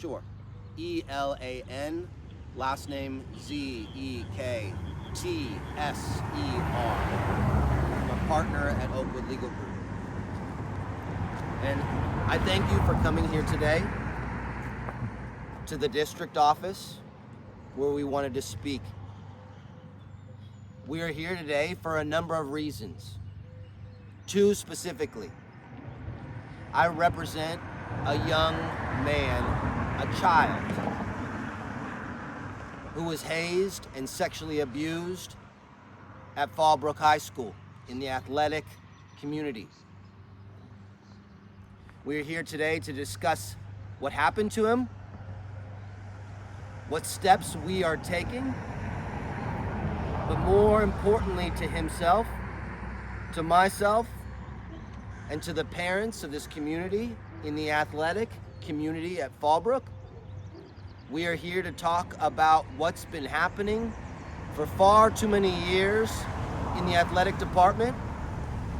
Sure. E-L-A-N, last name Z-E-K-T-S-E-R. I'm a partner at Oakwood Legal Group. And I thank you for coming here today to the district office where we wanted to speak. We are here today for a number of reasons. Two specifically. I represent a young man, a child, who was hazed and sexually abused at Fallbrook High School in the athletic community. We're here today to discuss what happened to him, what steps we are taking, but more importantly to himself, to myself, and to the parents of this community in the athletic community at Fallbrook. We are here to talk about what's been happening for far too many years in the athletic department,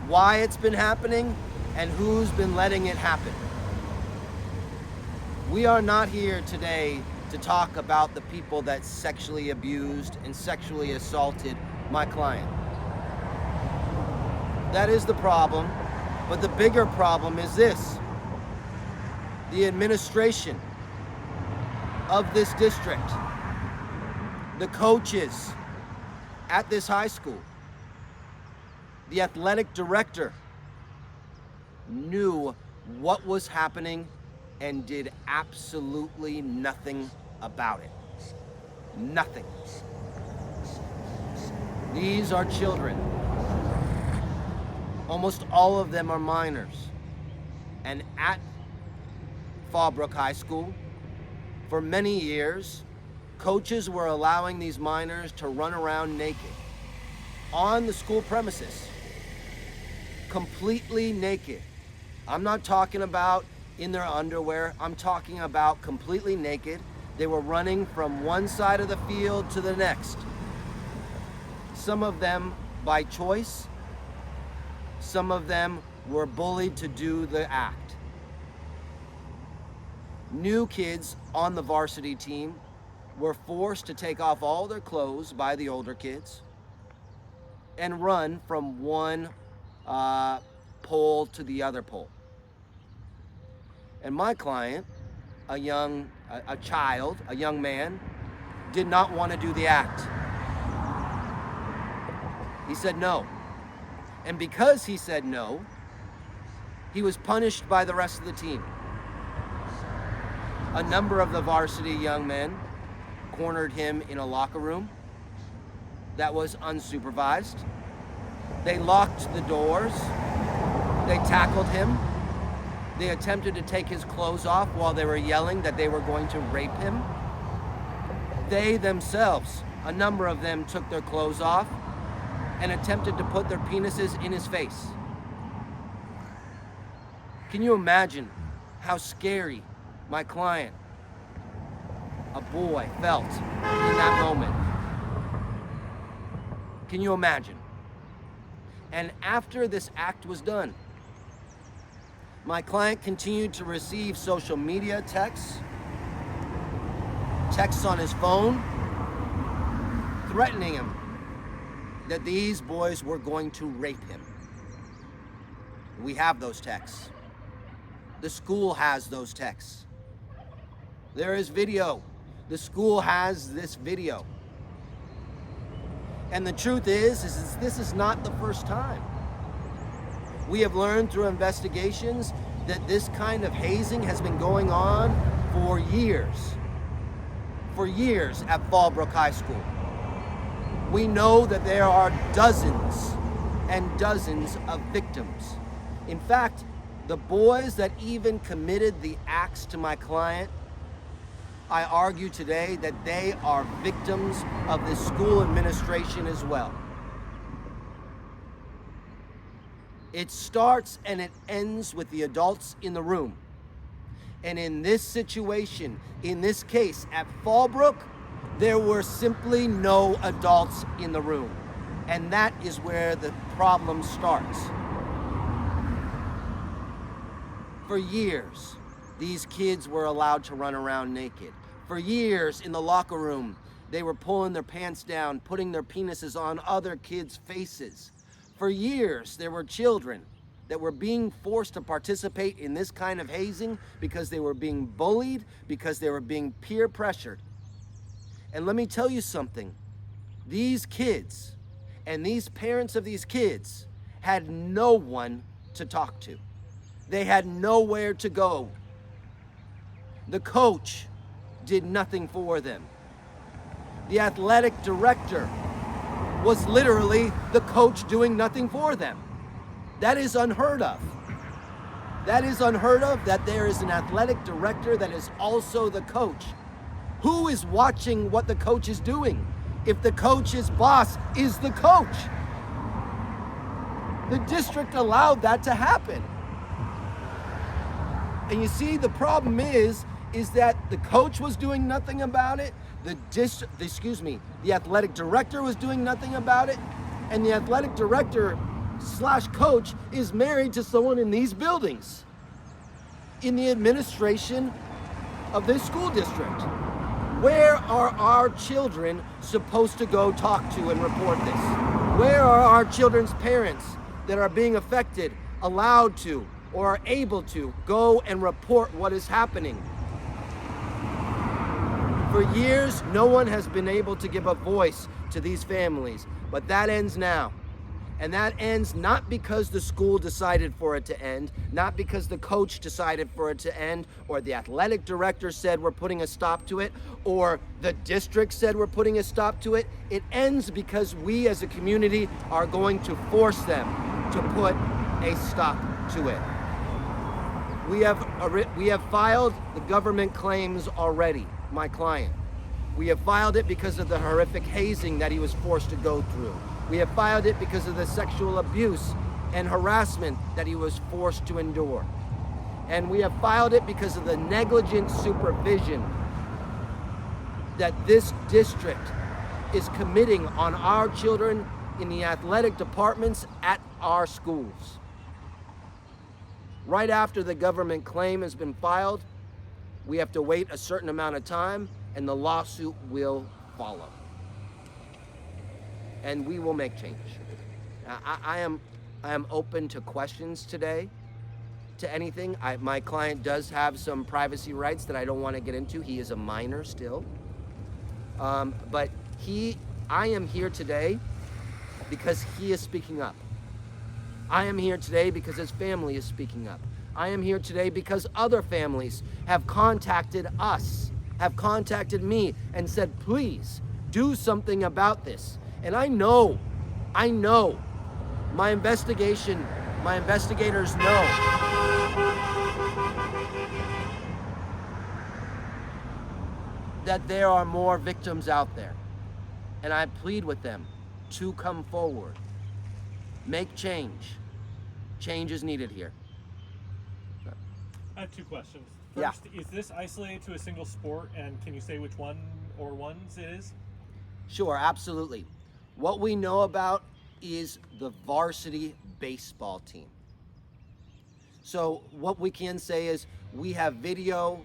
why it's been happening, and who's been letting it happen. We are not here today to talk about the people that sexually abused and sexually assaulted my client. That is the problem, but the bigger problem is this. The administration of this district, the coaches at this high school, the athletic director knew what was happening and did absolutely nothing about it. Nothing. These are children. Almost all of them are minors. And at Fallbrook High School, for many years, coaches were allowing these minors to run around naked on the school premises, completely naked. I'm not talking about in their underwear. I'm talking about completely naked. They were running from one side of the field to the next. Some of them by choice. Some of them were bullied to do the act. New kids on the varsity team were forced to take off all their clothes by the older kids and run from one pole to the other pole. And my client, a young man, did not want to do the act. He said no. And because he said no, he was punished by the rest of the team. A number of the varsity young men cornered him in a locker room that was unsupervised. They locked the doors. They tackled him. They attempted to take his clothes off while they were yelling that they were going to rape him. They themselves, a number of them, took their clothes off and attempted to put their penises in his face. Can you imagine how scary my client, a boy, felt in that moment? Can you imagine? And after this act was done, my client continued to receive social media texts on his phone, threatening him that these boys were going to rape him. We have those texts. The school has those texts. There is video. The school has this video. And the truth is this is not the first time. We have learned through investigations that this kind of hazing has been going on for years at Fallbrook High School. We know that there are dozens and dozens of victims. In fact, the boys that even committed the acts to my client, I argue today that they are victims of the school administration as well. It starts and it ends with the adults in the room. And in this situation, in this case at Fallbrook, there were simply no adults in the room. And that is where the problem starts. For years, these kids were allowed to run around naked. For years in the locker room, they were pulling their pants down, putting their penises on other kids' faces. For years, there were children that were being forced to participate in this kind of hazing because they were being bullied, because they were being peer pressured. And let me tell you something. These kids and these parents of these kids had no one to talk to. They had nowhere to go. The coach did nothing for them. The athletic director was literally the coach doing nothing for them. That is unheard of. That is unheard of, that there is an athletic director that is also the coach. Who is watching what the coach is doing if the coach's boss is the coach? The district allowed that to happen. And you see, the problem is that the coach was doing nothing about it, the athletic director was doing nothing about it, and the athletic director / coach is married to someone in these buildings, in the administration of this school district. Where are our children supposed to go talk to and report this? Where are our children's parents that are being affected allowed to or are able to go and report what is happening? For years, no one has been able to give a voice to these families, but that ends now. And that ends not because the school decided for it to end, not because the coach decided for it to end, or the athletic director said we're putting a stop to it, or the district said we're putting a stop to it. It ends because we as a community are going to force them to put a stop to it. We have filed the government claims already, my client. We have filed it because of the horrific hazing that he was forced to go through. We have filed it because of the sexual abuse and harassment that he was forced to endure. And we have filed it because of the negligent supervision that this district is committing on our children in the athletic departments at our schools. Right after the government claim has been filed, we have to wait a certain amount of time and the lawsuit will follow. And we will make change. I am open to questions today, to anything. My client does have some privacy rights that I don't want to get into. He is a minor still. But I am here today because he is speaking up. I am here today because his family is speaking up. I am here today because other families have contacted us, have contacted me and said, please do something about this. And I know, my investigators know that there are more victims out there. And I plead with them to come forward, make change. Change is needed here. I have two questions. First, Is this isolated to a single sport, and can you say which one or ones it is? Sure, absolutely. What we know about is the varsity baseball team. So what we can say is we have video,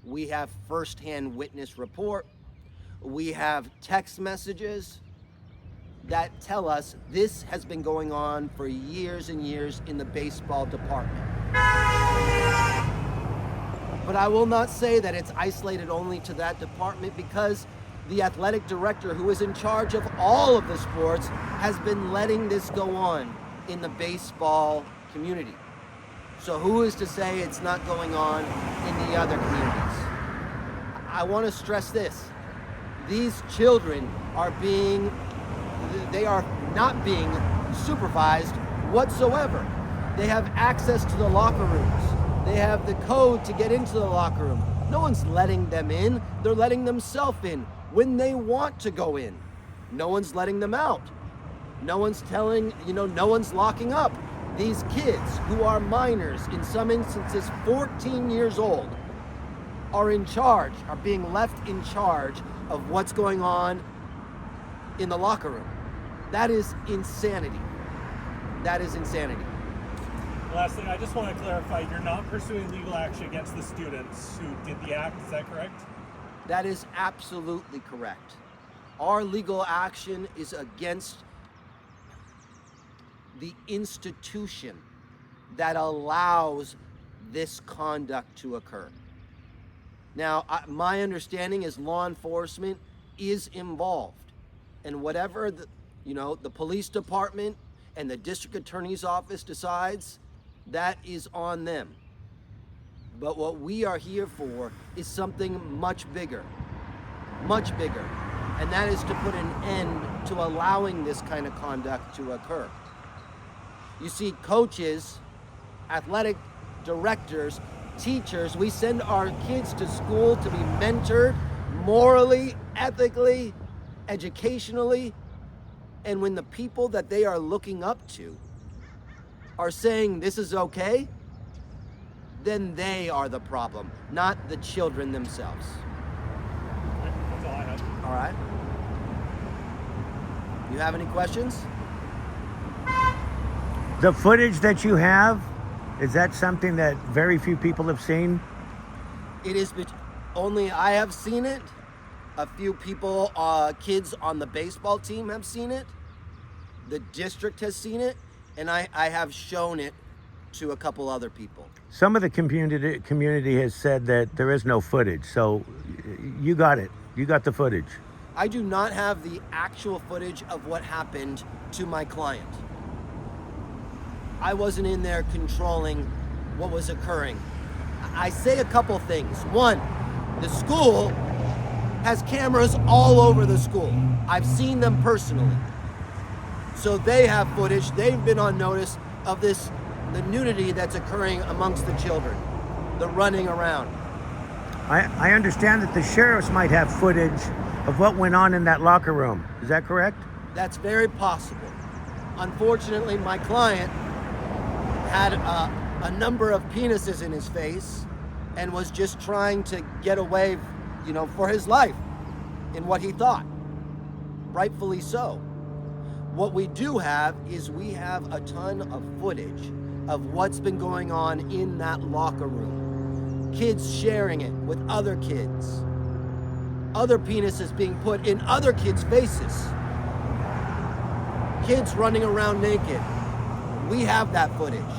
we have firsthand witness report, we have text messages that tell us this has been going on for years and years in the baseball department. But I will not say that it's isolated only to that department, because the athletic director, who is in charge of all of the sports, has been letting this go on in the baseball community. So who is to say it's not going on in the other communities? I want to stress this. These children are not being supervised whatsoever. They have access to the locker rooms. They have the code to get into the locker room. No one's letting them in. They're letting themselves in when they want to go in. No one's letting them out. No one's no one's locking up. These kids who are minors, in some instances 14 years old, are being left in charge of what's going on in the locker room. That is insanity. That is insanity. Lastly, I just want to clarify, you're not pursuing legal action against the students who did the act, is that correct? That is absolutely correct. Our legal action is against the institution that allows this conduct to occur. Now, my understanding is law enforcement is involved, and whatever the police department and the district attorney's office decides, that is on them. But what we are here for is something much bigger, and that is to put an end to allowing this kind of conduct to occur. You see, coaches, athletic directors, teachers, we send our kids to school to be mentored morally, ethically, educationally, and when the people that they are looking up to are saying this is okay, then they are the problem, not the children themselves. That's all I have. All right. You have any questions? The footage that you have, is that something that very few people have seen? It is only I have seen it. A few people, kids on the baseball team have seen it. The district has seen it, and I have shown it to a couple other people. Some of the community has said that there is no footage, so you got it. You got the footage. I do not have the actual footage of what happened to my client. I wasn't in there controlling what was occurring. I say a couple things. One, the school has cameras all over the school. I've seen them personally. So they have footage. They've been on notice of the nudity that's occurring amongst the children, the running around. I understand that the sheriffs might have footage of what went on in that locker room. Is that correct? That's very possible. Unfortunately, my client had a number of penises in his face and was just trying to get away, for his life in what he thought. Rightfully so. What we do have is we have a ton of footage of what's been going on in that locker room. Kids sharing it with other kids. Other penises being put in other kids' faces. Kids running around naked. We have that footage,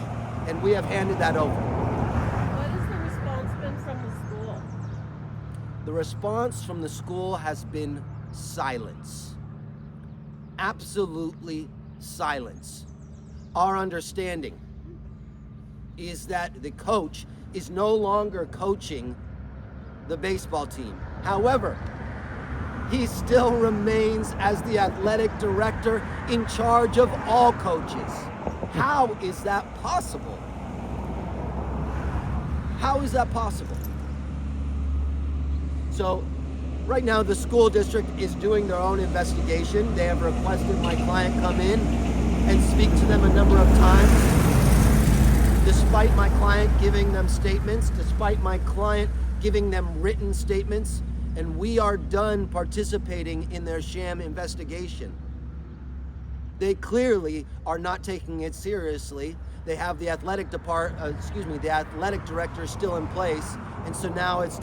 and we have handed that over. What has the response been from the school? The response from the school has been silence. Absolutely silence. Our understanding is that the coach is no longer coaching the baseball team. However, he still remains as the athletic director in charge of all coaches. How is that possible? How is that possible? So, right now the school district is doing their own investigation. They have requested my client come in and speak to them a number of times. Despite my client giving them statements, despite my client giving them written statements, and we are done participating in their sham investigation. They clearly are not taking it seriously. They have the athletic director still in place, and so now it's